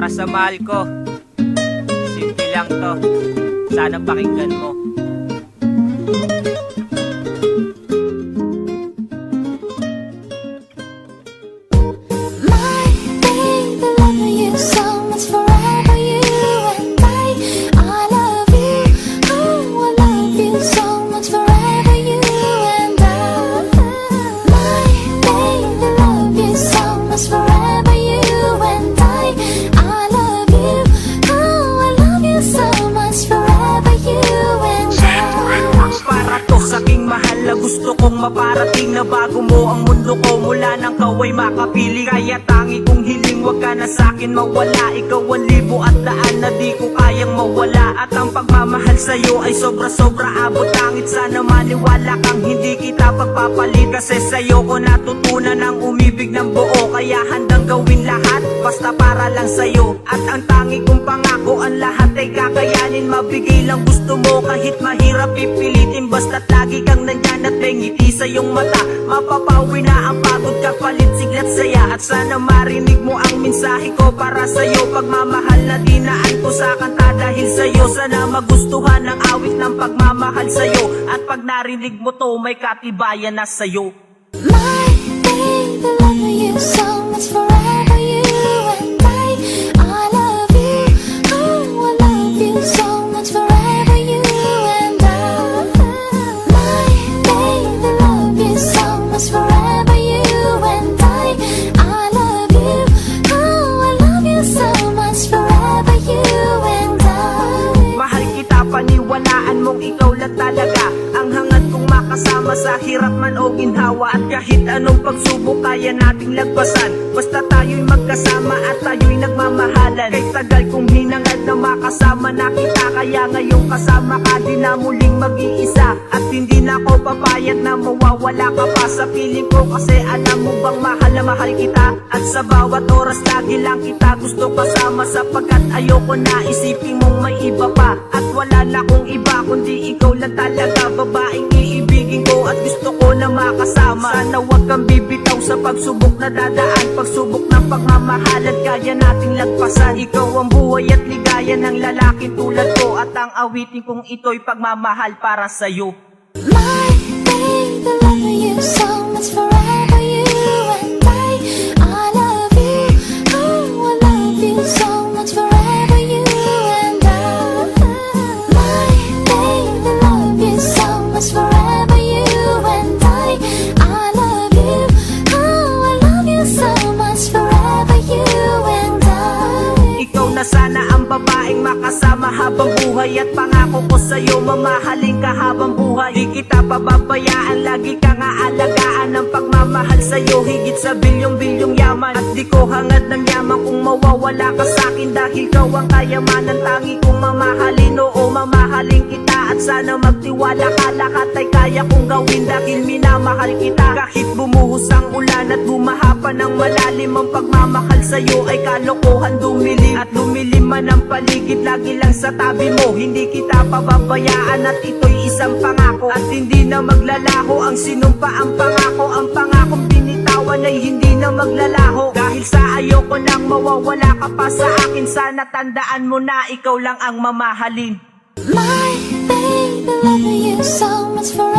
para sa mahal ko. Simple lang to, sana pakinggan mo. Gusto kong maparating na bago mo ang mundo ko. Mula nang kaway makapili, kaya tangi kong hiling wag ka na sa'kin mawala. Ikaw ang libo at daan na di ko kayang mawala. At ang pagmamahal sa'yo ay sobra-sobra abot langit. Sana maniwala kang hindi kita pagpapalit, kasi sa'yo ko natutunan ang umibig ng buo. Kaya handang gawin lahat basta para lang sa'yo. At ang tangi kong pangako, ang lahat ay kakayanin. Mabigay lang gusto mo kahit mahirap pipilitin. Basta't lagi kang nandyan at may ngiti sa iyong mata. Mapapawi na ang pagod kapalit siglat saya. At sana marinig mo ang mensahe ko para sa'yo. Pagmamahal na dinaan ko sa kanta dahil sa'yo. Sana magustuhan ang awit ng pagmamahal sa'yo. At pag narinig mo to may katibayan na sa'yo. My baby, love you so much, forever you and I love you, oh I love you so much, forever you and I. My baby, love you so much, forever you and I love you, oh I love you so much, forever you and I. Mahal kita, paniwalaan mong ikaw lang talaga ang hangad kong makasama sa hirap man o ginhawa. At kahit anong pagsubok kaya nating lagpasan, basta tayo'y magkasama at tayo'y nagmamahalan. Kay tagal kong hinangad na makasama na kita, kaya ngayong kasama ka di na muling mag-iisa. At hindi na ako papayag na mawawala ka pa sa piling ko, kasi alam mo bang mahal na mahal kita. At sa bawat oras lagi lang kita gusto kasama, sapagkat ayoko na isipin mong may iba pa. At wala na kong iba kundi ikaw lang talaga, babaeng iibigin ko at gusto ko na makasama. Sana wag kang bibitaw sa pagsubok na dadaan, pagsubok ng pagmamahalan kaya nating lagpasan. Ikaw ang buhay at ligaya ng lalaki tulad ko, at ang awitin kong ito'y pagmamahal para sa'yo. My baby, love you so much, forever you and I love you, oh I love you so much, forever you and I. My baby, love you so much, forever you and I love you, oh I love you so much, forever you and I. Ikaw na sana ang babaeng makasama habang buhay, at pangako ko sa'yo mamahalin ka habang buhay. Di kita pababayaan, lagi kang aalagaan. Ang pagmamahal sa'yo higit sa bilyong-bilyong yaman. At di ko hangad ng yaman kung mawawala ka sa'kin, dahil ikaw ang kayamanan tangi kong mamahalin. Oo, mamahalin kita at sana magtiwala ka. Lahat ay kaya kong gawin dahil minamahal kita. Kahit bumuhos ang ulan at bumaha pa ng malalim, ang pagmamahal sa'yo ay kalokohan dumilim. At lumilim man ang paligid, lagi lang sa tabi mo. Hindi kita pababayaan at ito'y isang pangako. At hindi na maglalaho ang sinumpa ang pangako. Ang pangakong binitawan ay hindi na maglalaho. Dahil sa ayoko nang mawawala ka pa sa akin, sana tandaan mo na ikaw lang ang mamahalin. My baby, love you so much, forever